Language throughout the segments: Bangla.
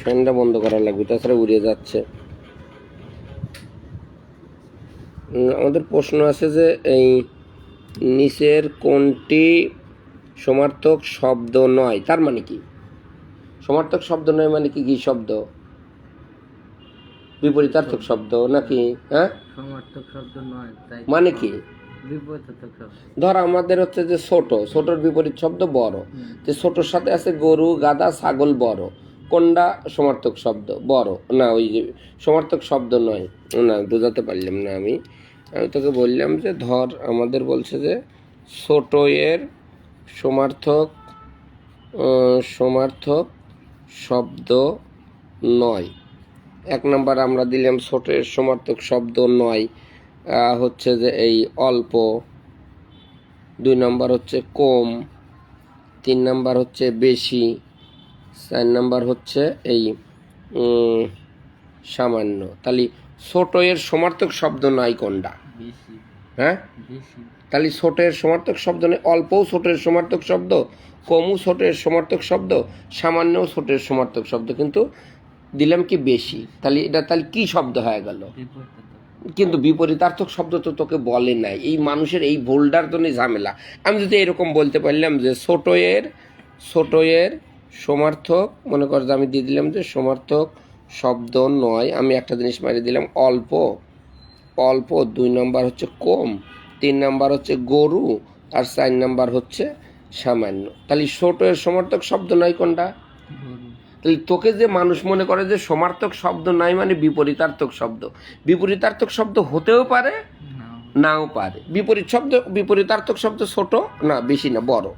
ফ্যানটা বন্ধ করা লাগবে, তাছাড়া উড়ে যাচ্ছে। আমাদের প্রশ্ন আছে যে এই নিচের কোনটি সমার্থক শব্দ নয়, তার মানে কি? সমার্থক শব্দ নয় মানে কি? কি শব্দ? বিপরীতার্থক শব্দ নাকি? হ্যাঁ, সমার্থক শব্দ নয় মানে কি? বিপরীতার্থক শব্দ। ধর আমাদের হচ্ছে যে ছোট, ছোটর বিপরীত শব্দ বড়। যে ছোটর সাথে আছে গরু, গাধা, ছাগল, বড়। কোনটা সমার্থক শব্দ? বড় না, ওই যে সমার্থক শব্দ নয়। না, বোঝাতে পারলাম না আমি তোকে বললাম যে ধর আমাদের বলছে যে ছোট এর সমার্থক সমার্থক শব্দ নয়। এক নাম্বার আমরা দিলাম ছোট এর সমার্থক শব্দ নয় হচ্ছে যে এই অল্প। 2 নাম্বার হচ্ছে কম। 3 নাম্বার হচ্ছে বেশি। 4 নাম্বার হচ্ছে এই সামান্য। তাহলে ছোট এর সমার্থক শব্দ নাই কোনটা? বেশি। হ্যাঁ, বেশি। তাহলে ছোট এর সমার্থক শব্দ নেই। অল্পও ছোট এর সমার্থক শব্দ, কমও ছোট এর সমার্থক শব্দ, সামান্যও ছোট এর সমার্থক শব্দ, কিন্তু দিলাম কি বেশি। তাহলে এটা তাহলে কি শব্দ হয়ে গেল? কিন্তু বিপরীতার্থক শব্দ তো তোকে বলে নাই। এই মানুষের এই ভুলটার জন্য ঝামেলা। আমি যদি এরকম বলতে পারলাম যে ছোট এর সমার্থক, মনে কর যে আমি দিয়ে দিলাম যে সমার্থক শব্দ নয়, আমি একটা জিনিস মারিয়ে দিলাম অল্প। অল্প 2 নাম্বার হচ্ছে কম, 3 নাম্বার হচ্ছে গরু, আর 4 নাম্বার হচ্ছে সামান্য। তাহলে ছোট এর সমার্থক শব্দ নয় কোনটা? তাহলে তোকে যে মানুষ মনে করে যে সমার্থক শব্দ নাই মানে বিপরীতার্থক শব্দ। বিপরীতার্থক শব্দ হতেও পারে, নাও পারে। বিপরীতার্থক শব্দ ছোট না, বেশি না, বড়।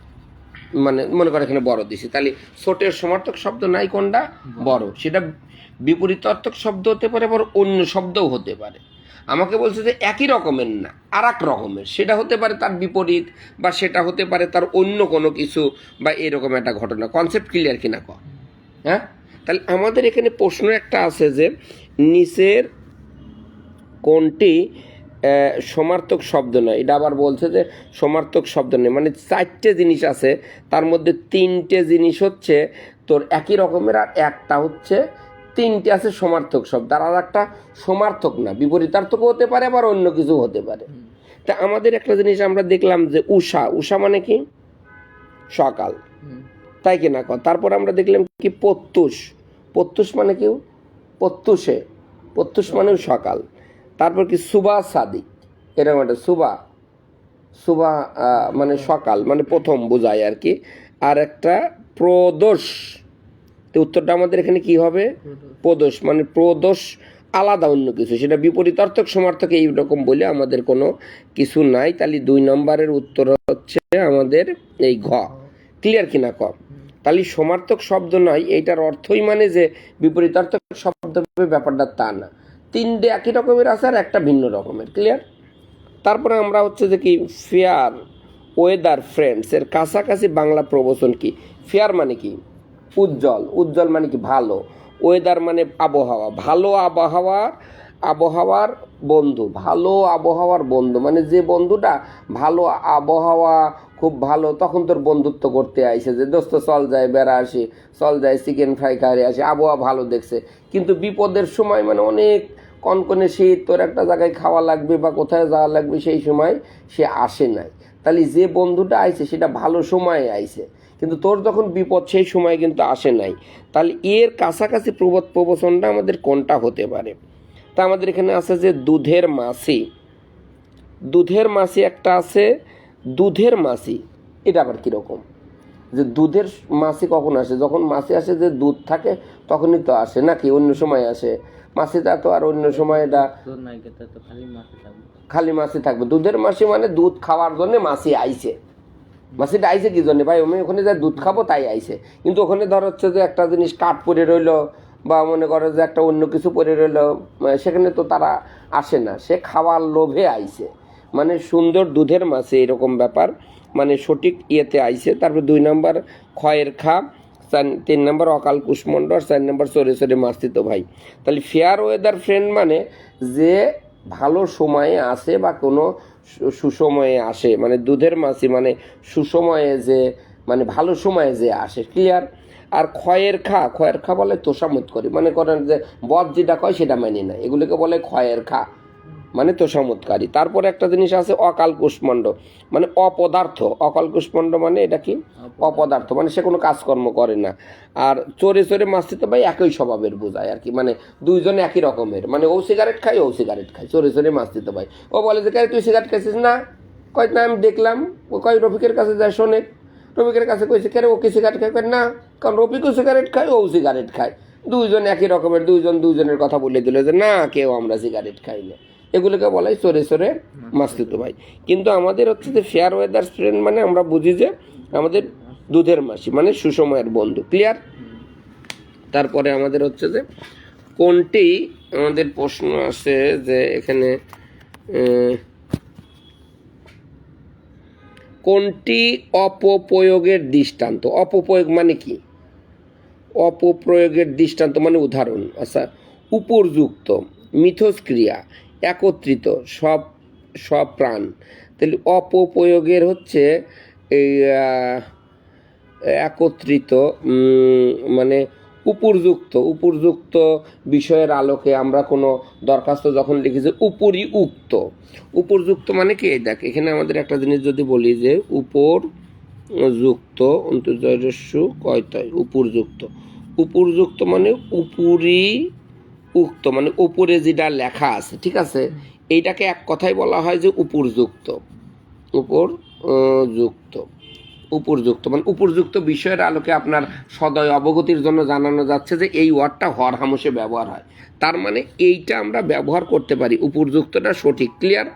মানে মনে করে এখানে বড় দিছি, তাহলে ছোটের সমার্থক শব্দ নাই কোনটা? বড়। সেটা বিপরীতার্থক শব্দ হতে পারে, আবার অন্য শব্দও হতে পারে। আমাকে বলছে যে একই রকমের না, আর এক রকমের। সেটা হতে পারে তার বিপরীত, বা সেটা হতে পারে তার অন্য কোনো কিছু, বা এরকম একটা ঘটনা। কনসেপ্ট ক্লিয়ার কিনা কর? হ্যাঁ, তাহলে আমাদের এখানে প্রশ্ন একটা আছে যে নিচের কোনটি সমার্থক শব্দ নয়। এটা আবার বলছে যে সমার্থক শব্দ নেই, মানে 4টে জিনিস আছে, তার মধ্যে 3টে জিনিস হচ্ছে তোর একই রকমের, আর একটা হচ্ছে 3টে আছে সমার্থক শব্দ, আর একটা সমার্থক না, বিপরীতার্থকও হতে পারে, আবার অন্য কিছু হতে পারে। তা আমাদের একটা জিনিস আমরা দেখলাম যে উষা মানে কি? সকাল, তাই কিনা কর? তারপর আমরা দেখলাম কি প্রত্যুষ মানে কি? প্রত্যুষ মানে সকাল। তারপর কি সুবা সাদিক, এরকম একটা সুবা মানে সকাল, মানে প্রথম বোঝায় আর কি। আর একটা প্রদোষ, তো উত্তরটা আমাদের এখানে কি হবে? প্রদোষ, মানে প্রদোষ আলাদা অন্য কিছু, সেটা বিপরীতার্থক সমার্থক এইরকম বলে আমাদের কোনো কিছু নাই। তাহলে 2 নম্বরের উত্তর হচ্ছে আমাদের এই ঘ। ক্লিয়ার কিনা কর? তাহলে সমার্থক শব্দ নয় এইটার অর্থই মানে যে বিপরীতার্থক শব্দ ব্যাপারটা তা না। 3টে একই রকমের আছে আর একটা ভিন্ন রকমের। ক্লিয়ার? তারপরে আমরা হচ্ছে যে কি ফেয়ার ওয়েদার ফ্রেন্ডস এর কাছাকাছি বাংলা প্রবচন কি? ফেয়ার মানে কি? উজ্জ্বল মানে কি? ভালো। ওয়েদার মানে আবহাওয়া, ভালো আবহাওয়ার বন্ধু। ভালো আবহাওয়ার বন্ধু মানে যে বন্ধুটা ভালো আবহাওয়া, খুব ভালো, তখন তোর বন্ধুত্ব করতে আইসে যে দোস্ত চল যায় বেড়া আসি, চল যায় চিকেন ফ্রাই খাই আসি, আবহাওয়া ভালো দেখছে। কিন্তু বিপদের সময় মানে অনেক কনকনে শীত, তোর একটা জায়গায় খাওয়া লাগবে বা কোথায় যাওয়া লাগবে, সেই সময় সে আসে নাই। তাহলে যে বন্ধুটা আইছে সেটা ভালো সময়ে আইছে, কিন্তু তোর যখন বিপদ সেই সময় কিন্তু আসে নাই। তাহলে এর কাছাকাছি প্রবচনটা আমাদের কোনটা হতে পারে? তা আমাদের এখানে আছে যে দুধের মাছি একটা আছে। দুধের মাছি এটা আবার কীরকম? যে দুধের মাছি কখন আসে? যখন মাছি আসে যে দুধ থাকে তখনই তো আসে, নাকি অন্য সময় আসে? মাছিটা তো আর অন্য সময় এটা খালি মাছি থাকবে। দুধের মাছি মানে দুধ খাওয়ার জন্য মাছি আইছে। মাছিটা আইছে কি জন্য? ভাই আমি ওখানে যাই দুধ খাবো তাই আইছে। কিন্তু ওখানে ধর হচ্ছে যে একটা জিনিস কাঠ পরে রইলো, বা মনে করে যে একটা অন্য কিছু পরে রইলো, সেখানে তো তারা আসে না, সে খাওয়ার লোভে আইছে। মানে সুন্দর দুধের মাছি এরকম ব্যাপার, মানে সঠিক ইয়েতে আইছে। তারপর 2 নম্বর ক্ষয়ের খা, 3 নম্বর অকাল কুষ্মণ্ড, আর 4 নম্বর চরে মারছি তো ভাই। তাহলে ফেয়ার ওয়েদার ফ্রেন্ড মানে যে ভালো সময়ে আসে বা কোনো সুসময়ে আসে, মানে দুধের মাছি মানে সুসময়ে যে, মানে ভালো সময়ে যে আসে। ক্লিয়ার? আর ক্ষয়ের খা বলে তোষামত করি, মানে করেন যে বদ যেটা কয় সেটা মানি না, এগুলোকে বলে ক্ষয়ের খা, মানে তোষামতকারী। তারপরে একটা জিনিস আছে অকাল কুষ্মাণ্ড, মানে অপদার্থ। অকাল কুষ্মাণ্ড মানে এটা কি? অপদার্থ, মানে সে কোনো কাজকর্ম করে না। আর চোরে চোরে মাস্তিতে ভাই একই স্বভাবের বোঝায় আর কি, মানে দুইজনে একই রকমের, মানে ও সিগারেট খায় ও সিগারেট খায়, চোরে চোরে মাস্তিতে ভাই। ও বলে যে তুই সিগারেট খাইছিস না? কয় না আমি দেখলাম। ও কয় রফিকের কাছে যায় শোনে, রফিকের কাছে কইছে কেন ও কি সিগারেট খায়? না, কারণ রফিকও সিগারেট খায় ও সিগারেট খায়, দুইজন একই রকমের, দুইজনের কথা বলে দিল যে না কেউ আমরা সিগারেট খাই না। এগুলোকে বলাই চোরে চোরে মাস্তিতো ভাই। কিন্তু আমাদের হচ্ছে যে ফেয়ার ওয়েদার ফ্রেন্ড, মানে আমরা বুঝি যে আমাদের দুধের মাসি, মানে সুসময়ের বন্ধু। ক্লিয়ার? তারপরে আমাদের হচ্ছে যে কোনটি, আমাদের প্রশ্ন আছে যে এখানে কোনটি অপপ্রয়োগের দৃষ্টান্ত? অপপ্রয়োগ মানে কি? অপপ্রয়োগের দৃষ্টান্ত মানে উদাহরণ। আচ্ছা, উপযুক্ত, মিথস্ক্রিয়া, একত্রিত, সব প্রাণ। তাহলে অপপ্রয়োগের হচ্ছে এই একত্রিত, মানে উপযুক্ত বিষয়ের আলোকে আমরা কোনো দরখাস্ত যখন লিখি যে উপযুক্ত মানে কি? এই দেখ এখানে আমাদের একটা জিনিস যদি বলি যে উপযুক্ত অন্তর্জয়স্যু কয়তয় উপযুক্ত মানে উক্ত, মানে উপরে যেটা লেখা আছে, ঠিক আছে, এইটাকে এক কথায় বলা হয় যে উপযুক্ত মানে উপযুক্ত বিষয়ের আলোকে আপনার সদয় অবগতির জন্য জানানো যাচ্ছে যে এই ওয়ার্ডটা হরহামেশে ব্যবহার হয়, তার মানে এইটা আমরা ব্যবহার করতে পারি, উপযুক্তটা সঠিক। ক্লিয়ার?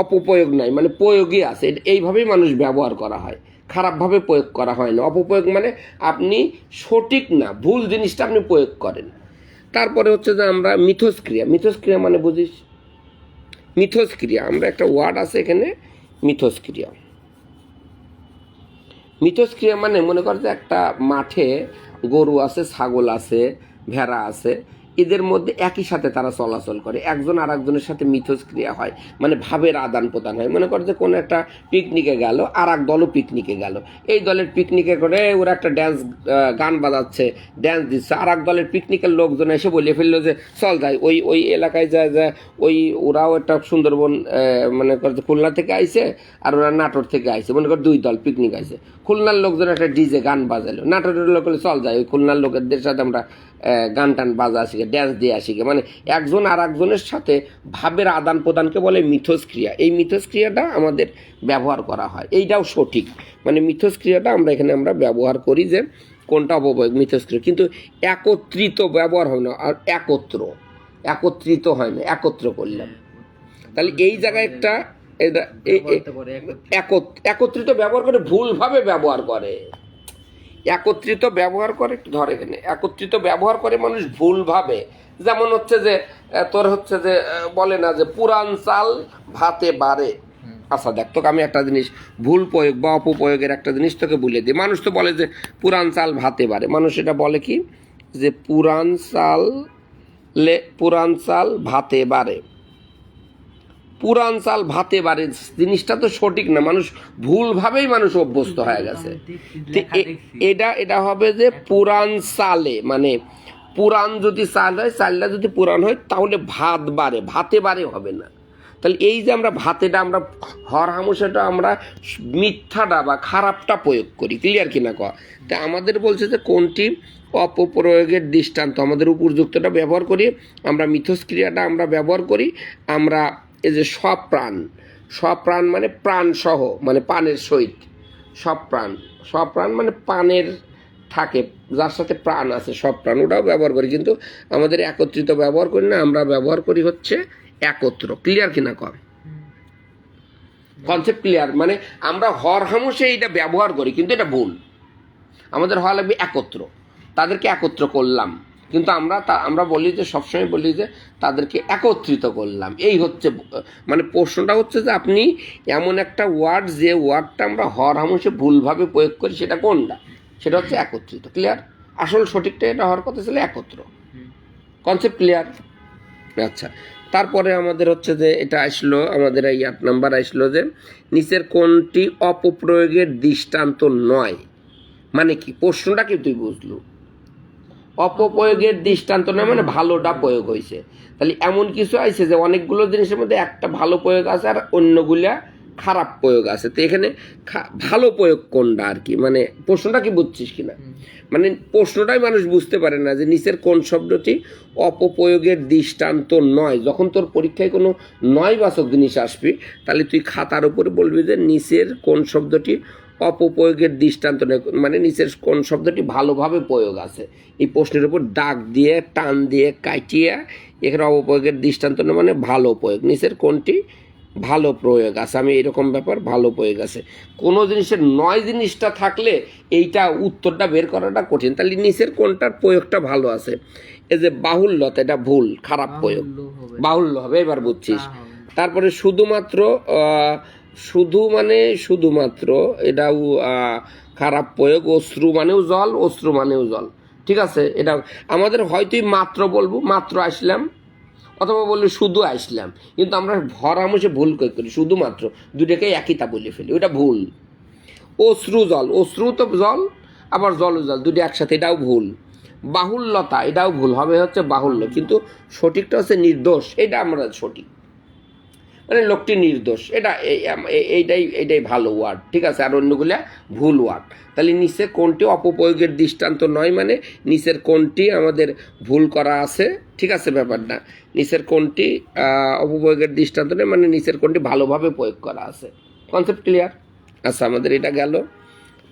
অপপ্রয়োগ নাই, মানে প্রয়োগই আছে, এইভাবেই মানুষ ব্যবহার করা হয়, খারাপভাবে প্রয়োগ করা হয় না। অপপ্রয়োগ মানে আপনি সঠিক না, ভুল জিনিসটা আপনি প্রয়োগ করেন। তারপরে হচ্ছে যে আমরা মিথস্ক্রিয়া মানে বুঝিস? মিথস্ক্রিয়া, আমরা একটা ওয়ার্ড আছে এখানে মিথস্ক্রিয়া মানে মনে কর যে একটা মাঠে গরু আছে, ছাগল আছে, ভেড়া আছে, এদের মধ্যে একই সাথে তারা চলাচল করে, একজন আর একজনের সাথে মিথস্ক্রিয়া হয়, মানে ভাবের আদান প্রদান হয়। মনে কর যে কোনো একটা পিকনিকে গেল, আর এক দলও পিকনিকে গেল, এই দলের পিকনিকে করে ওরা একটা গান বাজাচ্ছে, ড্যান্স দিচ্ছে, আর এক দলের পিকনিকের লোকজন এসে বলে ফেললো যে চল যাই ওই এলাকায় যায়, ওরাও একটা সুন্দরবন, মনে কর যে খুলনা থেকে আইছে আর ওরা নাটোর থেকে আইছে, মনে কর দুই দল পিকনিক আইছে, খুলনার লোকজন একটা ডিজে গান বাজালো, নাটোরের লোক চল যাই ওই খুলনার লোকেদের সাথে আমরা গান টান বাজা শিখে, ড্যান্স দিয়ে শিখে, মানে একজন আর একজনের সাথে ভাবের আদান প্রদানকে বলে মিথস্ক্রিয়া। এই মিথস্ক্রিয়াটা আমাদের ব্যবহার করা হয়, এইটাও সঠিক, মানে মিথস্ক্রিয়াটা আমরা ব্যবহার করি যে কোনটা অপপ্রয়োগ? মিথস্ক্রিয়া। কিন্তু একত্রিত ব্যবহার হয় না, আর একত্রিত হয় না, একত্র করলাম। তাহলে এই জায়গায় একটা একত্রিত ব্যবহার করে, ভুলভাবে ব্যবহার করে, একত্রিত ব্যবহার করে, ধর এখানে একত্রিত ব্যবহার করে মানুষ ভুলভাবে। যেমন হচ্ছে যে তোর হচ্ছে যে বলে না যে পুরান চাল ভাতে বাড়ে। আচ্ছা দেখ, তোকে আমি একটা জিনিস ভুল প্রয়োগ বা অপপ্রয়োগের একটা জিনিস তোকে বলে দিই। মানুষ তো বলে যে পুরান চাল ভাতে বাড়ে, মানুষ এটা বলে কি যে পুরান চাল ভাতে বাড়ে, পুরান চাল ভাতে বাড়ে জিনিসটা তো সঠিক না, মানুষ ভুলভাবেই মানুষ অভ্যস্ত হয়ে গেছে। এটা হবে যে পুরান চালে, মানে পুরান যদি চাল হয়, চালটা যদি পুরান হয় তাহলে ভাত বাড়ে, ভাতে বাড়ে হবে না। তাহলে এই যে আমরা ভাতেটা, আমরা হরহামেশাটা আমরা মিথ্যাটা বা খারাপটা প্রয়োগ করি। ক্লিয়ার কিনা কয়া? তা আমাদের বলছে যে কোনটি অপপ্রয়োগের দৃষ্টান্ত? আমাদের উপযুক্তটা ব্যবহার করি, আমরা মিথস্ক্রিয়াটা আমরা ব্যবহার করি, আমরা এই যে সব প্রাণ মানে প্রাণ সহ, মানে প্রাণের সহিত, সব প্রাণ মানে প্রাণের থাকে, যার সাথে প্রাণ আছে, সব প্রাণ, ওটাও ব্যবহার করি, কিন্তু আমাদের একত্রিত ব্যবহার করি না, আমরা ব্যবহার করি হচ্ছে একত্র। ক্লিয়ার কিনা কম? Concept clear? মানে আমরা হরহামেশা এইটা ব্যবহার করি, কিন্তু এটা ভুল। আমাদের হওয়া লাগবে একত্র, তাদেরকে একত্র করলাম, কিন্তু আমরা বলি যে সবসময় বলি যে তাদেরকে একত্রিত করলাম। এই হচ্ছে মানে প্রশ্নটা হচ্ছে যে আপনি এমন একটা ওয়ার্ড, যে ওয়ার্ডটা আমরা হরহামেশা ভুলভাবে প্রয়োগ করি, সেটা কোনটা? সেটা হচ্ছে একত্রিত। ক্লিয়ার? আসল সঠিকটা এটা হওয়ার কথা ছিল একত্র। Concept clear? আচ্ছা, তারপরে আমাদের হচ্ছে যে এটা আসলো, আমাদের এই 8 নাম্বার আসলো যে নিচের কোনটি অপপ্রয়োগের দৃষ্টান্ত নয়? মানে কি প্রশ্নটা কি তুই বুঝলু? অপপ্রয়োগের দৃষ্টান্ত না মানে ভালোটা প্রয়োগ হয়েছে। তাহলে এমন কিছু আছে যে অনেকগুলো জিনিসের মধ্যে একটা ভালো প্রয়োগ আছে আর অন্যগুলা খারাপ প্রয়োগ আছে। তো এখানে ভালো প্রয়োগ কোনটা আর কি, মানে প্রশ্নটা কি বুঝছিস কিনা? মানে প্রশ্নটাই মানুষ বুঝতে পারে না যে নিচের কোন শব্দটি অপপ্রয়োগের দৃষ্টান্ত নয়। যখন তোর পরীক্ষায় কোনো নয়বাচক জিনিস আসবি তাহলে তুই খাতার উপরে বলবি যে নিচের কোন শব্দটি অপপ্রয়োগের দৃষ্টান্ত নয়, মানে নিচের কোন শব্দটি ভালোভাবে প্রয়োগ আছে। এই প্রশ্নের উপর দাগ দিয়ে টান দিয়ে কাটিয়ে এখানে অপপ্রয়োগের দৃষ্টান্ত নয় মানে ভালো প্রয়োগ, নিচের কোনটি ভালো প্রয়োগ আছে। আমি এরকম ব্যাপার ভালো প্রয়োগ আছে। কোনো জিনিসের নয় জিনিসটা থাকলে এইটা উত্তরটা বের করাটা কঠিন। তাহলে নিচের কোনটার প্রয়োগটা ভালো আছে? এই যে বাহুল্যতা, এটা ভুল, খারাপ প্রয়োগ, বাহুল্য হবে। এবার বুঝছিস? তারপরে শুধুমাত্র শুধু মানে শুধুমাত্র, এটাও খারাপ প্রয়োগ। অশ্রু মানেও জল, অশ্রু মানেও জল, ঠিক আছে। এটা আমাদের হয়তোই মাত্র বলবো, মাত্র আসলাম, অথবা বললি শুধু আসলাম, কিন্তু আমরা ভরামসে ভুল করি, শুধুমাত্র দুটাকে একইটা বলে ফেলি, ওটা ভুল। অশ্রু জল, অশ্রু তো জল, আবার জল জল দুটো একসাথে, এটাও ভুল। বাহুল্যতা, এটাও ভুল হবে, হচ্ছে বাহুল্য, কিন্তু সঠিকটা হচ্ছে নির্দোষ, এটা আমরা সঠিক, মানে লোকটি নির্দোষ, এটা এইটাই ভালো ওয়ার্ড, ঠিক আছে। আর অন্যগুলা ভুল ওয়ার্ড। তাহলে নিচে কোনটি অপপ্রয়োগের দৃষ্টান্ত নয় মানে নিচের কোনটি আমাদের ভুল করা আছে, ঠিক আছে ব্যাপারটা। নিচের কোনটি অপপ্রয়োগের দৃষ্টান্ত নয় মানে নিচের কোনটি ভালোভাবে প্রয়োগ করা আছে। Concept clear? আচ্ছা, আমাদের এটা গেল।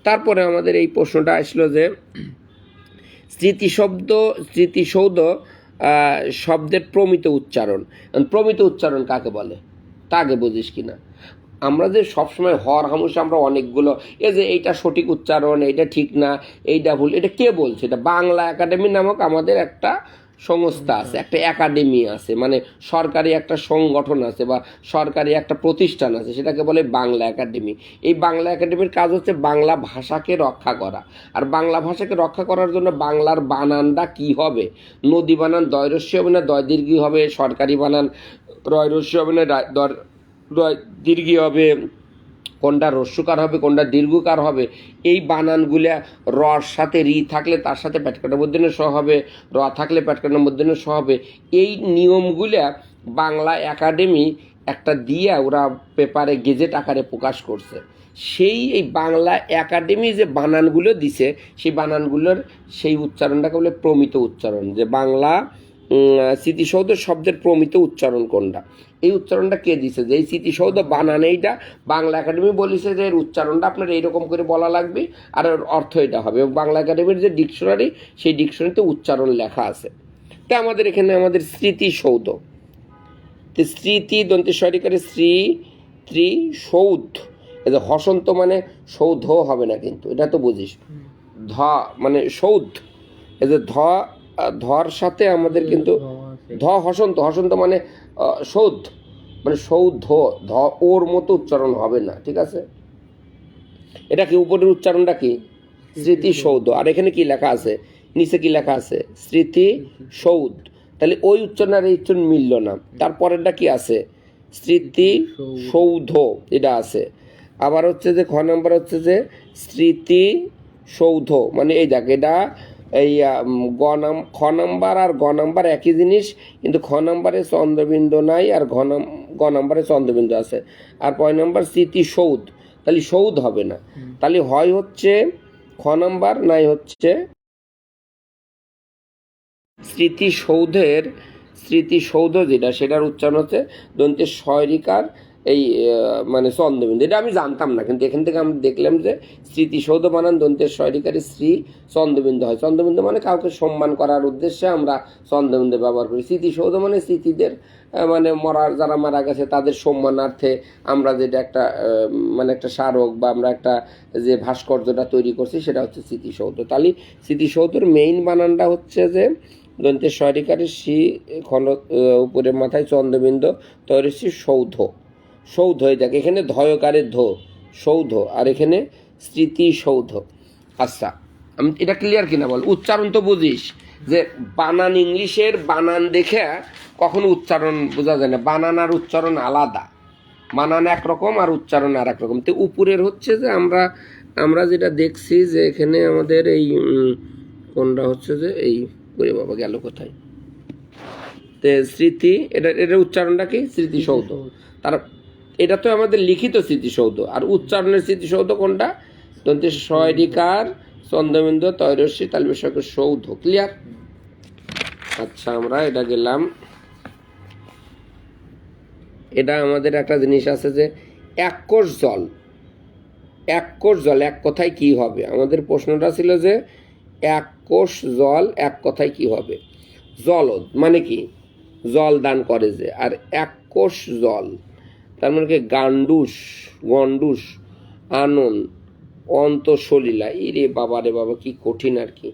তারপরে আমাদের এই প্রশ্নটা আসলো যে স্মৃতিসৌধ শব্দের প্রমিত উচ্চারণ। প্রমিত উচ্চারণ কাকে বলে তা আগে বুঝিস কিনা? আমরা যে সবসময় হামেশা আমরা অনেকগুলো এই যে এইটা সঠিক উচ্চারণ, এইটা ঠিক না, এইটা ভুল, এটা কে বলছে? এটা বাংলা একাডেমি নামক আমাদের একটা সংস্থা আছে, একটা একাডেমি আছে, মানে সরকারি একটা সংগঠন আছে বা সরকারি একটা প্রতিষ্ঠান আছে, সেটাকে বলে বাংলা একাডেমি। এই বাংলা একাডেমির কাজ হচ্ছে বাংলা ভাষাকে রক্ষা করা। আর বাংলা ভাষাকে রক্ষা করার জন্য বাংলার বানানটা কি হবে, নদী বানান দয়রস্য হবে না দয়দীর্ঘী হবে, সরকারি বানান রয়রস্য হবে না দীর্ঘী হবে, কোনটা রস্যকার হবে কোনটা দীর্ঘকার হবে, এই বানানগুলা রর সাথে রি থাকলে তার সাথে প্যাটকাটা মধ্যে স হবে, র থাকলে প্যাটকাটার মধ্যে স হবে। এই নিয়মগুলা বাংলা একাডেমি একটা দিয়ে ওরা পেপারে গেজেট আকারে প্রকাশ করছে। এই বাংলা একাডেমি যে বানানগুলো দিছে সেই বানানগুলোর সেই উচ্চারণটাকে বলে প্রমিত উচ্চারণ। যে বাংলা স্মৃতিসৌধ শব্দের প্রমিত উচ্চারণ কোনটা, এই উচ্চারণটা কে দিছে? যে এই স্মৃতিসৌধ বানান এইটা বাংলা একাডেমি বলেছে যে এর উচ্চারণটা আপনার এইরকম করে বলা লাগবে আর এর অর্থ এটা হবে। এবং বাংলা একাডেমির যে ডিকশনারি সেই ডিকশনারিতে উচ্চারণ লেখা আছে। তা আমাদের এখানে আমাদের স্মৃতিসৌধ, স্মৃতি দন্তেশ্বরিকারে সৌধ, এই যে হসন্ত মানে সৌধ হবে না, কিন্তু এটা তো বুঝিস। ধ মানে সৌধ, এই যে ধর সাথে আমাদের কিন্তু হসন্ত, হসন্ত মানে সৌধ, মানে সৌধ, ওর মতো উচ্চারণ হবে না, ঠিক আছে। এটা কি উপরের উচ্চারণটা কি? স্মৃতিসৌধ। আর এখানে কি লেখা আছে, নিচে কি লেখা আছে? স্মৃতিসৌধ। তাহলে ওই উচ্চারণ আর এই উচ্চারণ মিলল না। তারপরেরটা কি আছে? স্মৃতিসৌধ, এটা আছে। আবার হচ্ছে যে খ নাম্বার হচ্ছে যে স্মৃতিসৌধ, মানে এই দেখ, এটা এই খ নাম্বার আর গ নাম্বার একই জিনিস, কিন্তু খ নাম্বারে চন্দ্রবিন্দু নাই আর গ নাম্বারে চন্দ্রবিন্দু আছে। আর 5 নাম্বার স্মৃতিসৌধ, তাহলে সৌধ হবে না, তাহলে হয় হচ্ছে খ নাম্বার নাই হচ্ছে স্মৃতিসৌধ যেটা সেটার উচ্চারণ হচ্ছে দন্তের শয়রিকার এই মানে চন্দ্রবিন্দু। এটা আমি জানতাম না, কিন্তু এখান থেকে আমরা দেখলাম যে স্মৃতিসৌধ বানান দন্তের শয়রিকারে শ্রী চন্দ্রবিন্দু হয়। চন্দ্রবিন্দু মানে কাউকে সম্মান করার উদ্দেশ্যে আমরা চন্দ্রবিন্দু ব্যবহার করি। স্মৃতিসৌধ মানে স্মৃতিদের মানে যারা মারা গেছে তাদের সম্মানার্থে আমরা যেটা একটা মানে একটা স্মারক বা আমরা একটা যে ভাস্কর্যটা তৈরি করছি সেটা হচ্ছে স্মৃতিসৌধ। তাহলে স্মৃতিসৌধের মেইন বানানটা হচ্ছে যে দন্তের শয়রিকারে শ্রী খণ্ড উপরের মাথায় চন্দ্রবিন্দু তৈরি সৌধ, সৌধ হয়ে থাকে। এখানে ধয়কারের সৌধ, আর এখানে স্মৃতিসৌধ। আচ্ছা, আমি এটা ক্লিয়ার কিনা বল? উচ্চারণ তো বুঝিস যে বানান, ইংলিশের বানান দেখে কখনো উচ্চারণ বোঝা যায় না, বানান আর উচ্চারণ আলাদা, বানান একরকম আর উচ্চারণ আর এক রকম। তো উপরের হচ্ছে যে আমরা আমরা যেটা দেখছি যে এখানে আমাদের এই কোনটা হচ্ছে যে এই ওরে বাবা গেল কোথায়, তে স্মৃতি, এটা উচ্চারণটা কি? স্মৃতিসৌধ। তার এটা তো আমাদের লিখিত স্মৃতিসৌধ, আর উচ্চারণের স্মৃতিসৌধ কোনটা? দন্তে শয়রিকার চন্দ্রবিন্দু তৈরস্বী তালবিষয়কের সৌধ। ক্লিয়ার? আচ্ছা, আমরা এটা গেলাম। এটা আমাদের একটা জিনিস আছে যে এক কোষ জল, এক কোষ জল এক কথায় কি হবে? আমাদের প্রশ্নটা ছিল যে এক কোষ জল এক কথায় কি হবে? জলদ মানে কি? জল দান করে যে। আর এক কোষ জল তার মানে কি? গান্ডুস, গন্ডুস, আনন, অন্তঃসলিলা। ইরে বাবা রে বাবা, কি কঠিন আর কি।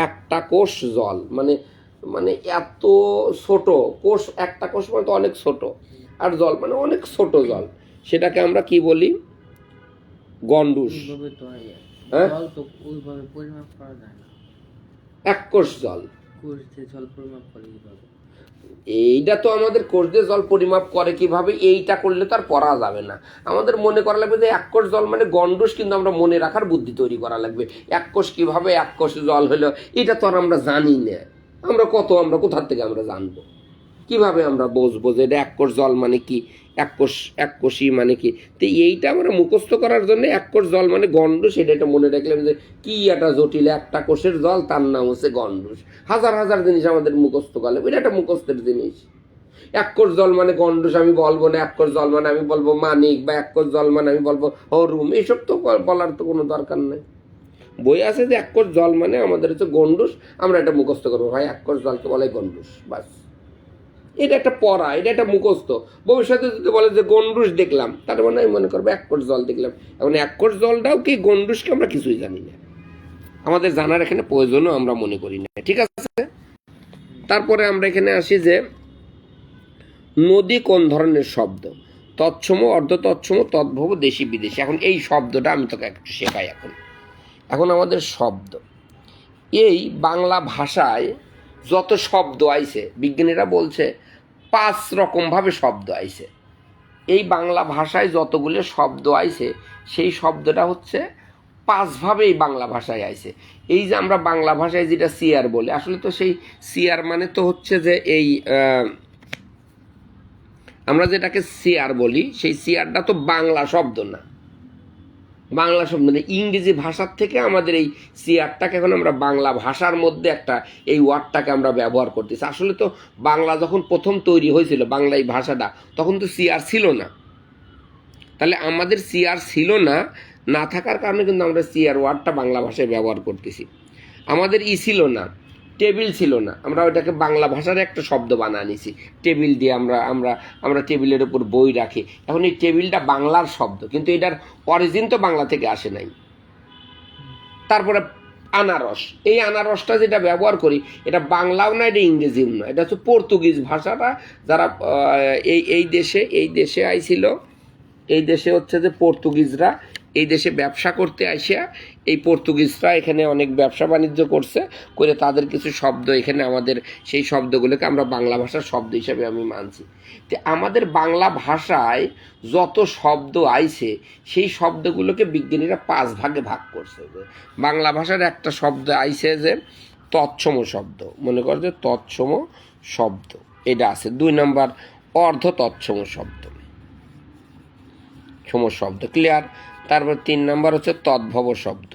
একটা কোষ জল মানে মানে এত ছোট কোষ, একটা কোষ মানে তো অনেক ছোট, আর জল মানে অনেক ছোট জল, সেটাকে আমরা কি বলি? গন্ডুস। ওইভাবে তো হয়। হ্যাঁ, জল তো ওইভাবে পরিমাপ করা যায় না। এক কোষ জল। কোষ দিয়ে জল পরিমাপ করে কিভাবে? এইটা তো আমাদের কোষ দিয়ে জল পরিমাপ করে কিভাবে, এইটা করলে তো আর পড়া যাবে না। আমাদের মনে করা লাগবে যে এক কোষ জল মানে গন্ডুস, কিন্তু আমরা মনে রাখার বুদ্ধি তৈরি করা লাগবে। এক কোষ কিভাবে এক কোষ জল হলো, এটা তো আর আমরা জানি না। আমরা কোথার থেকে আমরা জানবো? কিভাবে আমরা বুঝবো যে এটা এক কোষ জল মানে কি, এক কোষী মানে কি? তো এইটা আমরা মুখস্থ করার জন্য এক কোষ জল মানে গন্ডুস, এটা মনে রাখলাম যে কি একটা জটিল, একটা কোষের জল, তার নাম হচ্ছে গন্ডুস। হাজার হাজার জিনিস আমাদের মুখস্থ করলে, এটা একটা মুখস্থের জিনিস। এক কোষ জল মানে গন্ডুস আমি বলবো না, এক কোষ জল মানে আমি বলবো মানিক, বা এক কোষ জল মানে আমি বলবো হরুম। এইসব তো বলার তো কোনো দরকার নেই। বই আছে যে এক কোষ জল মানে আমাদের হচ্ছে গন্ডুস, আমরা এটা মুখস্থ করবো, ভাই এক কোষ জলকে বলে গন্ডুস, বাস। এটা একটা পড়া, এটা একটা মুখস্থ। ভবিষ্যতে যদি বলে যে গন্ডুস দেখলাম, তার মানে আমি মনে করবো এক কোষ জল দেখলাম। এখন এক কোষ জলটাও কি গন্ডুসকে আমরা কিছুই জানি না, আমাদের জানার এখানে প্রয়োজনও আমরা মনে করি না। ঠিক আছে, তারপরে আমরা এখানে আসি যে নদী কোন ধরনের শব্দ? তৎসম, অর্ধ তৎসম, তদ্ভব, দেশি বিদেশি। এখন এই শব্দটা আমি তোকে একটু শেখাই। এখন আমাদের শব্দ, এই বাংলা ভাষায় যত শব্দ আইছে, বিজ্ঞানীরা বলছে 5 রকমভাবে শব্দ আইছে। এই বাংলা ভাষায় যতগুলো শব্দ আইছে, সেই শব্দটা হচ্ছে 5 ভাবে এই বাংলা ভাষায় আইছে। এই যে আমরা বাংলা ভাষায় যেটা চেয়ার বলে, আসলে তো সেই চেয়ার মানে তো হচ্ছে যে এই আমরা যেটাকে চেয়ার বলি, সেই চেয়ারটা তো বাংলা শব্দ না। বাংলা শব্দ মানে ইংরেজি ভাষার থেকে আমাদের এই চেয়ারটাকে এখন আমরা বাংলা ভাষার মধ্যে একটা এই ওয়ার্ডটাকে আমরা ব্যবহার করতেছি। আসলে তো বাংলা যখন প্রথম তৈরি হয়েছিল, বাংলা এই ভাষাটা, তখন তো চেয়ার ছিল না। তাহলে আমাদের চেয়ার ছিল না, না থাকার কারণে কিন্তু আমরা চেয়ার ওয়ার্ডটা বাংলা ভাষায় ব্যবহার করতেছি। আমাদের ছিল না, টেবিল ছিল না, আমরা ওইটাকে বাংলা ভাষার একটা শব্দ বানিয়ে নিছি, টেবিল দিয়ে। আমরা টেবিলের উপর বই রাখি। এখন এই টেবিলটা বাংলার শব্দ, কিন্তু এটার অরিজিন তো বাংলা থেকে আসে নাই। তারপরে আনারস, এই আনারসটা যেটা ব্যবহার করি, এটা বাংলাও না, এটা ইংরেজিও না, এটা হচ্ছে পর্তুগিজ ভাষাটা। যারা এই দেশে আইছিল, এই দেশে হচ্ছে যে পর্তুগিজরা এই দেশে ব্যবসা করতে আসিয়া, এই পর্তুগিজরা এখানে অনেক ব্যবসা বাণিজ্য করে তাদের কিছু শব্দ এখানে, আমাদের সেই শব্দগুলোকে আমরা বাংলা ভাষার শব্দ হিসাবে আমি মানছি। তো আমাদের বাংলা ভাষায় যত শব্দ আইছে, সেই শব্দগুলোকে বিজ্ঞানীরা 5 ভাগে ভাগ করছে। বাংলা ভাষার একটা শব্দ আইছে যে তৎসম শব্দ, মনে কর যে তৎসম শব্দ, এটা আছে। 2 নম্বর অর্ধ তৎসম শব্দ, শব্দ। ক্লিয়ার? তারপর 3 নম্বর হচ্ছে তদ্ভব শব্দ,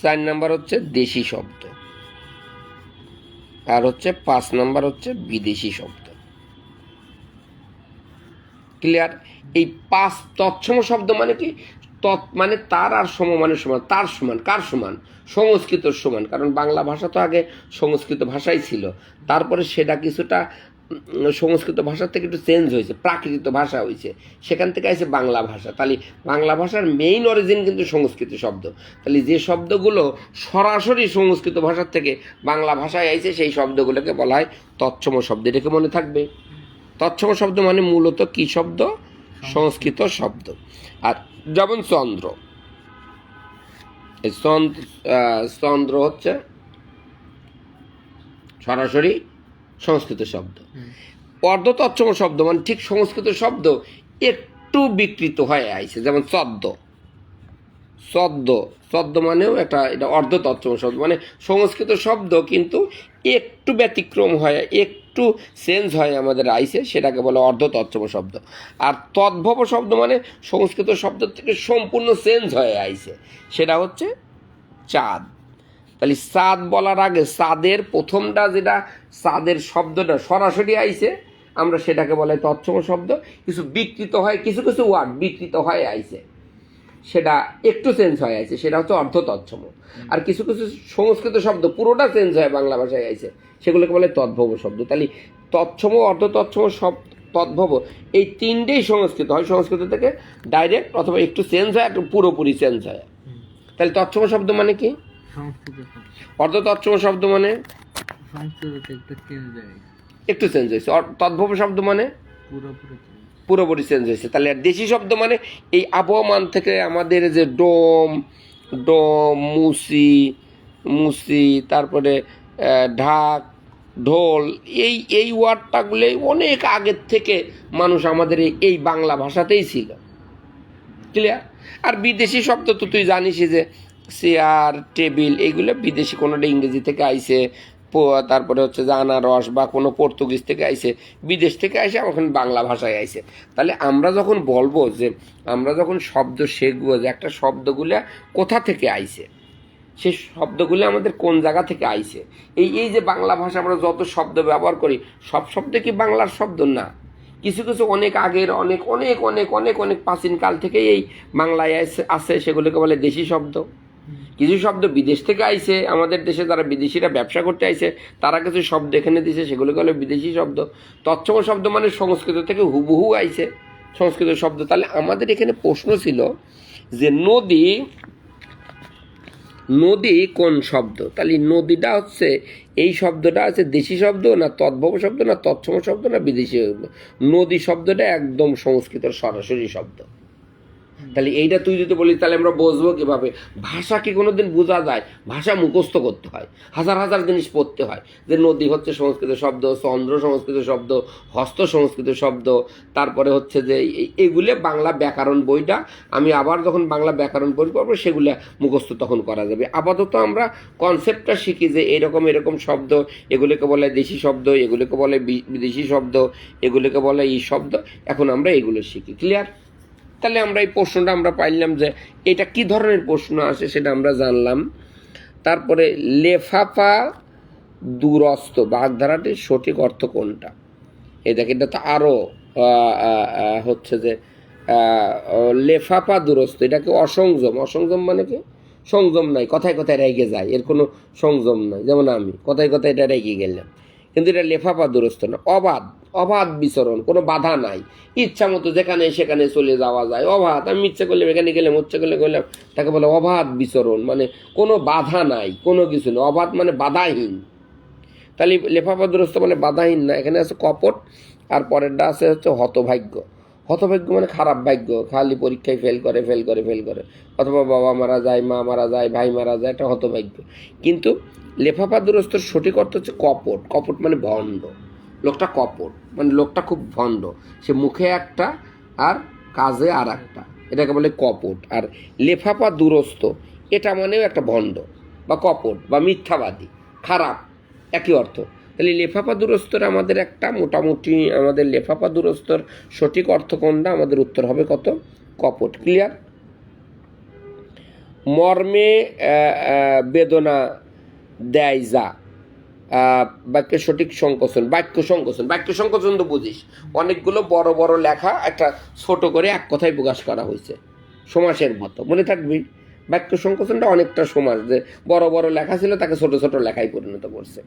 4 নম্বর হচ্ছে দেশি শব্দ, আর হচ্ছে 5 নম্বর হচ্ছে বিদেশি শব্দ। ক্লিয়ার? এই 5 তৎসম শব্দ মানে কি? তৎ মানে তার, আর সম মানে সমান। তার সমান কার সমান? সংস্কৃতর সমান। কারণ বাংলা ভাষা তো আগে সংস্কৃত ভাষাই ছিল, তারপরে সেটা কিছুটা সংস্কৃত ভাষার থেকে একটু চেঞ্জ হয়েছে, প্রাকৃত ভাষা হয়েছে, সেখান থেকে আসছে বাংলা ভাষা। তাহলে বাংলা ভাষার মেইন অরিজিন কিন্তু সংস্কৃত শব্দ। তাহলে যে শব্দগুলো সরাসরি সংস্কৃত ভাষার থেকে বাংলা ভাষায় আইছে, সেই শব্দগুলোকে বলা হয় তৎসম শব্দ। এটাকে মনে থাকবে। তৎসম শব্দ মানে মূলত কি শব্দ? সংস্কৃত শব্দ। আর যেমন চন্দ্র, এই চন্দ্র হচ্ছে সরাসরি সংস্কৃত শব্দ। অর্ধ তৎসম শব্দ মানে ঠিক সংস্কৃত শব্দ, একটু বিকৃত হয়ে আইছে, যেমন চদ্দ। চদ্দ, চদ্দ মানেও এটা অর্ধ তৎসম শব্দ, মানে সংস্কৃত শব্দ কিন্তু একটু ব্যতিক্রম হয়, একটু চেঞ্জ হয় আমাদের আইসে, সেটাকে বলে অর্ধ তৎসম শব্দ। আর তদ্ভব শব্দ মানে সংস্কৃত শব্দ থেকে সম্পূর্ণ চেঞ্জ হয়ে আইছে, সেটা হচ্ছে চাঁদ। তাহলে চাঁদ বলার আগে চাঁদের প্রথমটা যেটা চাঁদের শব্দটা সরাসরি আইছে, আমরা সেটাকে বলে তৎসম শব্দ। কিছু বিকৃত হয়, কিছু কিছু ওয়ার্ড বিকৃত হয়ে আইছে, সেটা একটু চেঞ্জ হয়ে আছে, সেটা হচ্ছে অর্ধ তৎসম। আর কিছু কিছু সংস্কৃত শব্দ পুরোটা চেঞ্জ হয় বাংলা ভাষায় আইছে, সেগুলোকে বলে তদ্ভব শব্দ। তাহলে তৎসম, অর্ধ তৎসম, তদ্ভব, এই তিনটেই সংস্কৃত হয়, সংস্কৃত থেকে ডাইরেক্ট অথবা একটু চেঞ্জ হয়, একটু পুরোপুরি চেঞ্জ হয়। তাহলে তৎসম শব্দ মানে কি? সংস্কৃত শব্দ। অর্ধ তৎসম শব্দ মানে সংস্কৃততে একটু চেঞ্জ হয়, একটু চেঞ্জ হয়েছে। তদ্ভব শব্দ মানে পুরোপুরি চেঞ্জ। পুরোপুরি চেঞ্জ হয়েছে। তাহলে আর দেশি শব্দ মানে এই আবহমান থেকে আমাদের যে ডোম, ডোম, মুসি, মুসি, তারপরে ঢাক, ঢোল, এই ওয়ার্ডটাগুলোই অনেক আগের থেকে মানুষ আমাদের এই বাংলা ভাষাতেই ছিল। ক্লিয়ার? আর বিদেশি শব্দ তো তুই জানিসই যে চেয়ার, টেবিল, এইগুলো বিদেশি, কোনোটা ইংরেজি থেকে আইছে, তারপরে হচ্ছে যে আনারস বা কোনো পর্তুগিজ থেকে আইছে, বিদেশ থেকে আইসে এখন বাংলা ভাষায় আইছে। তাহলে আমরা যখন বলবো যে, আমরা যখন শব্দ শিখবো যে একটা শব্দগুলো কোথা থেকে আইছে, সেই শব্দগুলো আমাদের কোন জায়গা থেকে আইছে, এই যে বাংলা ভাষা আমরা যত শব্দ ব্যবহার করি, সব শব্দ কি বাংলার শব্দ? না, কিছু কিছু অনেক আগের, অনেক অনেক অনেক অনেক অনেক প্রাচীন কাল থেকে এই বাংলায় আছে, সেগুলোকে বলে দেশি শব্দ। কিছু শব্দ বিদেশ থেকে আইছে, আমাদের দেশে যারা বিদেশিরা ব্যবসা করতে আইছে, তারা কিছু শব্দ এখানে দিছে, সেগুলোকে বলে বিদেশি শব্দ। তৎসম শব্দ মানে সংস্কৃত থেকে হুবহু আইছে সংস্কৃত শব্দ। তাহলে আমাদের এখানে প্রশ্ন ছিল যে নদী, নদী কোন শব্দ? তাহলে নদীটা হচ্ছে, এই শব্দটা আছে দেশি শব্দ না তদ্ভব শব্দ না তৎসম শব্দ না বিদেশি শব্দ? নদী শব্দটা একদম সংস্কৃতের সরাসরি শব্দ। তাহলে এইটা তুই যদি বলিস, তাহলে আমরা বুঝবো কিভাবে? ভাষা কি কোনোদিন বোঝা যায়? ভাষা মুখস্থ করতে হয়, হাজার হাজার জিনিস পড়তে হয়। যে নদী হচ্ছে সংস্কৃত শব্দ, চন্দ্র সংস্কৃত শব্দ, হস্ত সংস্কৃত শব্দ, তারপরে হচ্ছে যে এগুলো বাংলা ব্যাকরণ বইটা, আমি আবার যখন বাংলা ব্যাকরণ বই পড়বো সেগুলো মুখস্থ তখন করা যাবে। আপাতত আমরা কনসেপ্টটা শিখি যে এরকম এরকম শব্দ, এগুলোকে বলে দেশি শব্দ, এগুলোকে বলে বিদেশি শব্দ, এগুলোকে বলে এই শব্দ। এখন আমরা এগুলো শিখি। ক্লিয়ার? তাহলে আমরা এই প্রশ্নটা আমরা পাইলাম যে এটা কি ধরনের প্রশ্ন আসে সেটা আমরা জানলাম। তারপরে লেফাফা দূরস্থ বাগধারাটির সঠিক অর্থ কোনটা? এই দেখ, এটা তো আরও হচ্ছে যে লেফাফা দূরস্থ, এটাকে অসংযম। অসংযম মানে কি? সংযম নাই, কথায় কথায় রেগে যায়, এর কোনো সংযম নাই। যেমন আমি কথায় কথায় এটা রেগে গেলাম, কিন্তু এটা লেফাফা দূরস্থ না। অবাধ, অবাধ বিচরণ, কোনো বাধা নাই, ইচ্ছা মতো যেখানে সেখানে চলে যাওয়া যায়, অবাধ। আমি ইচ্ছা করলে এখানে গেলাম, ইচ্ছা করলে গেলাম, তাকে বলে অবাধ বিচরণ, মানে কোনো বাধা নাই, কোনো কিছু নেই। অবাধ মানে বাধাহীন। তাহলে লেফাফা দূরস্থ মানে বাধাহীন না। এখানে আছে কপট, আর পরেরটা আছে হচ্ছে হতভাগ্য। হতভাগ্য মানে খারাপ ভাগ্য, খালি পরীক্ষায় ফেল করে ফেল করে ফেল করে, অথবা বাবা মারা যায়, মা মারা যায়, ভাই মারা যায়, এটা হতভাগ্য। কিন্তু লেফাফা দূরস্থর সঠিক অর্থ হচ্ছে কপট। কপট মানে ভণ্ড, লোকটা কপট, মানে লোকটা খুব ভণ্ড, সে মুখে একটা আর কাজে আর একটা, এটাকে বলে কপট। আর লেফাফা দূরস্থ, এটা মানেও একটা ভণ্ড বা কপট বা মিথ্যাবাদী, খারাপ, একই অর্থ। তাহলে লেফাফা দূরস্থর আমাদের একটা মোটামুটি, আমাদের লেফাফা দূরস্থর সঠিক অর্থ কোনটা? আমাদের উত্তর হবে কত? কপট। ক্লিয়ার? মর্মে বেদনা দেয় যা, বাক্যের সঠিক সংকোচন। বাক্য সংকোচন, বাক্য সংকোচন তো বুঝিস, অনেকগুলো বড় বড় লেখা একটা ছোট করে এক কথায় প্রকাশ করা হয়েছে, সমাসের মতো, মনে থাকবি। বাক্য সংকোচনটা অনেকটা সমাস, যে বড় বড় লেখা ছিল তাকে ছোট ছোট লেখায় পরিণত করছে।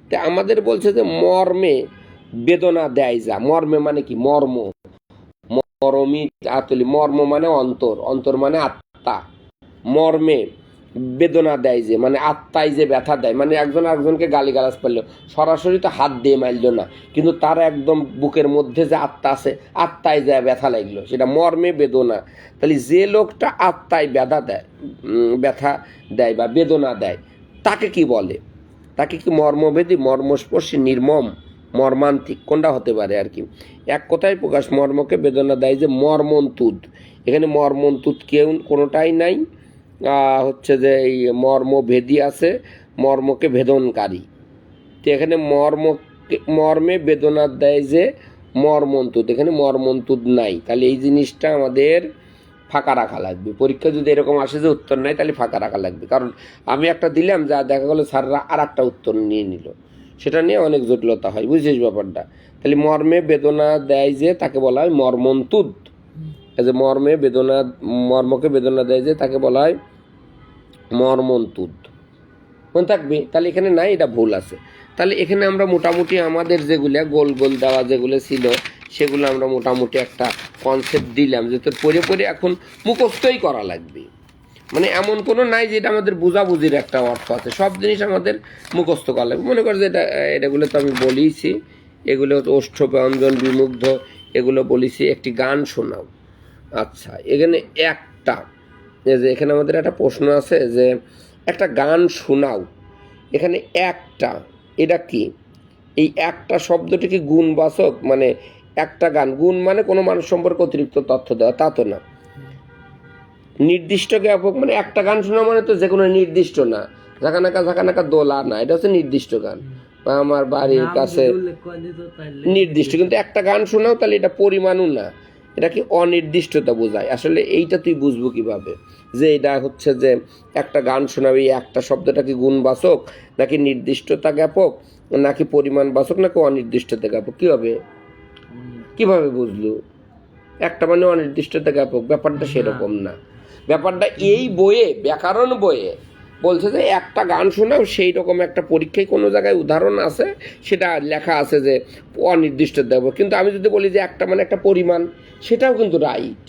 তো আমাদের বলছে যে মর্মে বেদনা দেয় যা। মর্মে মানে কি? মর্ম, মরমি আতলি, মর্ম মানে অন্তর, অন্তর মানে আত্মা। মর্মে বেদনা দেয় যে, মানে আত্মায় যে ব্যথা দেয়, মানে একজন একজনকে গালিগালাজ করলো, সরাসরি তো হাত দিয়ে মারল না, কিন্তু তার একদম বুকের মধ্যে যে আত্মা আছে, আত্মায় যা ব্যথা লাগলো, সেটা মর্মে বেদনা। তাহলে যে লোকটা আত্মায় ব্যথা দেয় বা বেদনা দেয়, তাকে কি বলে? তাকে কি মর্মভেদী, মর্মস্পর্শী, নির্মম, মর্মান্তিক, কোনটা হতে পারে আর কি। এক কথায় প্রকাশ মর্মকে বেদনা দেয় যে মর্মন্তুদ, এখানে মর্মন্তুদ কেউ কোনোটাই নাই, হচ্ছে যে এই মর্মভেদী আছে, মর্মকে ভেদনকারী। তো এখানে মর্মে বেদনা দেয় যে মর্মন্তুদ, এখানে মর্মন্তুদ নাই, তাহলে এই জিনিসটা আমাদের ফাঁকা রাখা লাগবে। পরীক্ষা যদি এরকম আসে যে উত্তর নাই, তাহলে ফাঁকা রাখা লাগবে, কারণ আমি একটা দিলাম যা দেখা গেলো স্যাররা আর একটা উত্তর নিয়ে নিল, সেটা নিয়ে অনেক জটিলতা হয়, বুঝছিস ব্যাপারটা। তাহলে মর্মে বেদনা দেয় যে তাকে বলা হয় মর্মন্তুদ, এই যে মর্মকে বেদনা দেয় যে তাকে বলা হয় মর্মন্তুদ, মনে থাকবে। তাহলে এখানে নাই, এটা ভুল আছে। তাহলে এখানে আমরা মোটামুটি আমাদের যেগুলো গোল গোল দেওয়া যেগুলো ছিল সেগুলো আমরা মোটামুটি একটা কনসেপ্ট দিলাম যে তোর পড়ে পড়ে এখন মুখস্থই করা লাগবে, মানে এমন কোনো নাই যে এটা আমাদের বোঝাবুঝির একটা অর্থ আছে, সব জিনিস আমাদের মুখস্থ করা লাগবে। মনে কর যে এটাগুলো তো আমি বলেইছি, এগুলো ওষ্ঠ ব্যঞ্জন বিমুগ্ধ এগুলো বলেছি। একটি গান শোনাও। আচ্ছা, এখানে একটা যে এখানে আমাদের একটা প্রশ্ন আছে যে একটা গান শোনাও, এখানে একটা, এটা কি? এই একটা শব্দটি কি গুণবাচক? মানে একটা গান, গুণ মানে কোনো মানুষ সম্পর্কে অতিরিক্ত তথ্য দেওয়া, তা তো না। নির্দিষ্ট জ্ঞাপক মানে একটা গান শোনা মানে তো যে কোনো নির্দিষ্ট না, ঝাঁকানাকা দোলা না, এটা হচ্ছে নির্দিষ্ট গান। বা আমার বাড়ির কাছে নির্দিষ্ট, কিন্তু একটা গান শোনাও তাহলে এটা পরিমাণও না, এটা কি অনির্দিষ্টতা বোঝায়। আসলে এইটা তুই বুঝবো কিভাবে যে এটা হচ্ছে যে একটা গান শোনাবে, এই একটা শব্দটা কি গুণবাচক নাকি নির্দিষ্টতা জ্ঞাপক নাকি পরিমাণবাচক নাকি অনির্দিষ্টতা জ্ঞাপক, কিভাবে বুঝলো? একটা মানে অনির্দিষ্টতা জ্ঞাপক, ব্যাপারটা সেরকম না। ব্যাপারটা এই বইয়ে, ব্যাকরণ বইয়ে বলছে যে একটা গান শোনাও, সেই রকম একটা পরীক্ষায় কোনো জায়গায় উদাহরণ আছে, সেটা লেখা আছে যে অনির্দিষ্ট দেব। কিন্তু আমি যদি বলি যে একটা মানে একটা পরিমাণ, সেটাও কিন্তু রাইট।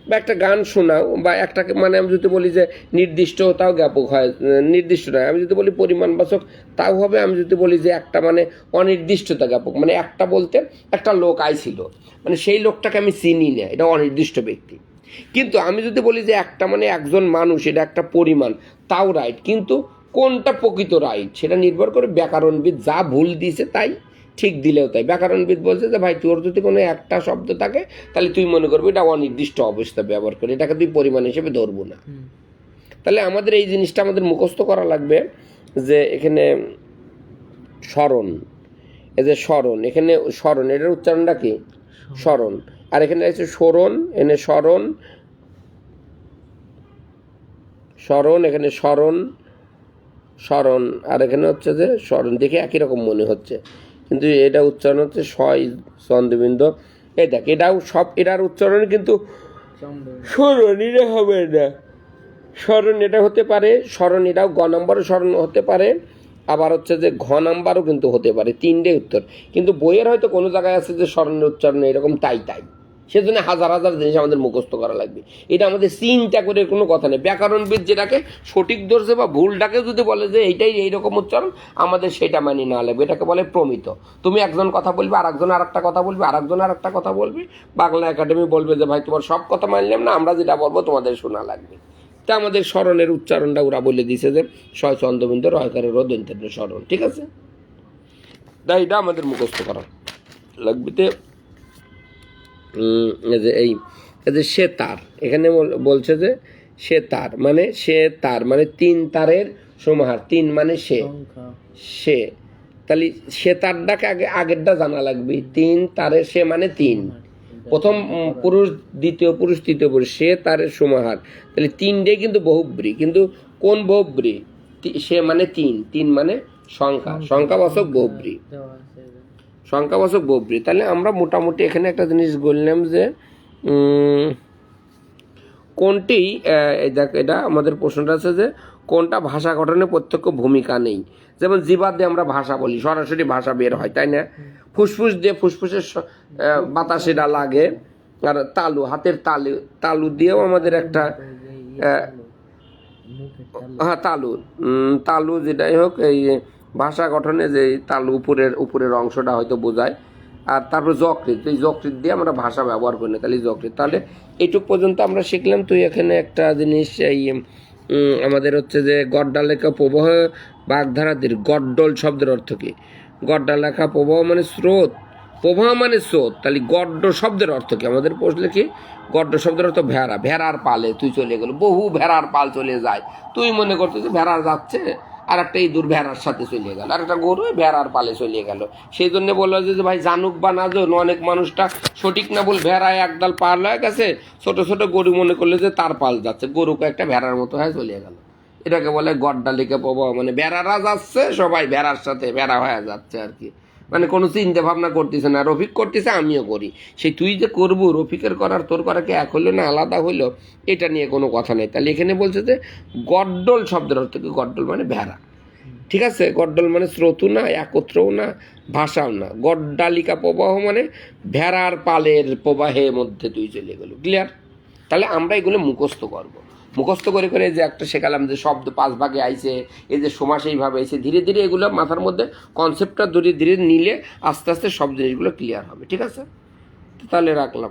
বা একটা গান শোনাও, বা একটা মানে আমি যদি বলি যে নির্দিষ্ট, তাও জ্ঞাপক হয়, নির্দিষ্ট নয়। আমি যদি বলি পরিমাণবাচক, তাও হবে। আমি যদি বলি যে একটা মানে অনির্দিষ্টতা জ্ঞাপক, মানে একটা বলতে একটা লোক আইছিল, মানে সেই লোকটাকে আমি চিনি না, এটা অনির্দিষ্ট ব্যক্তি। কিন্তু আমি যদি বলি যে একটা মানে একজন মানুষ, এটা একটা পরিমাণ, তাও রাইট। কিন্তু কোনটা প্রকৃত রাইট সেটা নির্ভর করে ব্যাকরণবিদ যা ভুল দিয়েছে তাই ঠিক দিলেও তাই। ব্যাকরণবিদ বলছে যে ভাই তোর যদি কোনো একটা শব্দ থাকে তাহলে তুই মনে করবি এটা অনির্দিষ্ট অবস্থা ব্যবহার করে, এটাকে তুই পরিমাণ হিসেবে ধরবো না। তাহলে আমাদের এই জিনিসটা আমাদের মুখস্থ করা লাগবে যে এখানে স্মরণ, এই যে স্মরণ, এখানে স্মরণ এটার উচ্চারণটা কি? স্মরণ। আর এখানে আছে স্মরণ, এখানে স্মরণ, স্মরণ, এখানে স্মরণ, স্মরণ, আর এখানে হচ্ছে যে স্মরণ। দেখে একই রকম মনে হচ্ছে, কিন্তু এটা উচ্চারণ হচ্ছে ছয় চন্দ্রবিন্দু। এই দেখ, এটাও সব, এটার উচ্চারণ কিন্তু স্মরণ, এটা হবে না। স্মরণ এটা হতে পারে, স্মরণ এটাও গ নম্বরও স্মরণ হতে পারে, আবার হচ্ছে যে ঘ নাম্বারও কিন্তু হতে পারে, তিনটে উত্তর। কিন্তু বইয়ের হয়তো কোনো জায়গায় আছে যে স্মরণের উচ্চারণ এরকম তাই, সেজন্য হাজার হাজার জিনিস আমাদের মুখস্থ করা লাগবে। এটা আমাদের চিন্তা করে কোনো কথা নেই। ব্যাকরণবিদ যেটাকে সঠিক ধরছে বা ভুলটাকে যদি বলে যে এইটাই এইরকম উচ্চারণ, আমাদের সেটা মানি না লাগবে। এটাকে বলে প্রমিত। তুমি একজন কথা বলবে, আর একজন আর একটা কথা বলবে, আর একজন আর একটা কথা বলবে। বাংলা একাডেমি বলবে যে ভাই তোমার সব কথা মানলাম না, আমরা যেটা বলবো তোমাদের শোনা লাগবে। তা আমাদের স্মরণের উচ্চারণটা ওরা বলে দিছে যে ছয় চন্দ্রবিন্দু রয়কারের দন্তের স্মরণ, ঠিক আছে? তাই এটা আমাদের মুখস্থ করা লাগবে। এই যে সে তার, এখানে বলছে যে সে তার মানে তিন তারের সমাহার। তিন মানে সে, তাহলে সে তারটাকে আগেরটা জানা লাগবে। তিন তারের, সে মানে তিন, প্রথম পুরুষ, দ্বিতীয় পুরুষ, তৃতীয় পুরুষ, সে তারের সমাহার। তাহলে তিনটে কিন্তু বহুব্রী, কিন্তু কোন বহুব্রী? সে মানে তিন, তিন মানে সংখ্যাবাচক বহুব্রী, সংখ্যাবাচক বহুব্রী। তাহলে আমরা মোটামুটি এখানে একটা জিনিস বললাম যে কোনটি, এটা আমাদের প্রশ্নটা আছে যে কোনটা ভাষা গঠনে প্রত্যক্ষ ভূমিকা নেই। যেমন জিহ্বা দিয়ে আমরা ভাষা বলি, সরাসরি ভাষা বের হয়, তাই না? ফুসফুস দিয়ে ফুসফুসের বাতাসেটা লাগে। আর তালু, হাতের তালু দিয়েও আমাদের একটা, হ্যাঁ তালু যেটাই হোক, এই ভাষা গঠনে যে তালু উপরের অংশটা হয়তো বোঝায়। আর তারপর যকৃৎ, এই যকৃৎ দিয়ে আমরা ভাষা ব্যবহার করি না, তাহলে যকৃৎ। তাহলে এইটুক পর্যন্ত আমরা শিখলাম। তুই এখানে একটা জিনিস, এই আমাদের হচ্ছে যে গড্ডালেখা প্রবাহ বাগধারাদের, গড্ডল শব্দের অর্থ কি? গড্ডালেখা প্রবাহ মানে স্রোত, প্রবাহ মানে স্রোত। তাহলে গড্ড শব্দের অর্থ কি? আমাদের প্রশ্ন কি? গড্ড শব্দের অর্থ ভেড়া। ভেড়ার পালে তুই চলে গেল, বহু ভেড়ার পাল চলে যায়। তুই মনে করতে যে ভেড়া যাচ্ছে, আর একটা ইঁদুর ভেড়ার সাথে চলে গেল, আর একটা গরু ভেড়ার পালে চলে গেল। সেই জন্য বললো যে ভাই জানুক বা না জানুক, অনেক মানুষটা সঠিক না বল ভেড়ায় একদাল পাল হয়ে গেছে, ছোট ছোট গরু মনে করলে যে তার পাল যাচ্ছে, গরুকে একটা ভেড়ার মতো হয়ে চলে গেল। এটাকে বলে গড্ডালিকা প্রবাহ, মানে ভেড়ারা যাচ্ছে, সবাই ভেড়ার সাথে ভেড়া হয়ে যাচ্ছে আর কি। মানে কোনো চিন্তা ভাবনা করতেছে না, রফিক করতেছে আমিও করি, সেই তুই যে করবো, রফিকের করার তোর করা কি এক হইলো না আলাদা হইলো, এটা নিয়ে কোনো কথা নেই। তাহলে এখানে বলছে যে গড্ডল শব্দের অর্থ কি? গড্ডল মানে ভেড়া, ঠিক আছে? গড্ডল মানে স্রোতও না, একত্রও না, ভাষাও না। গড্ডালিকা প্রবাহ মানে ভেড়ার পালের প্রবাহের মধ্যে তুই চলে গেল। ক্লিয়ার? তাহলে আমরা এগুলো মুখস্থ করব, মুখস্থ করে করে যে একটা শেখালাম যে শব্দ 5 ভাগে আইছে, এই যে সমাস এইভাবে আইছে, ধীরে ধীরে এগুলো মাথার মধ্যে কনসেপ্টটা ধীরে ধীরে নিলে আস্তে আস্তে সব জিনিসগুলো ক্লিয়ার হবে। ঠিক আছে? তাহলে রাখলাম।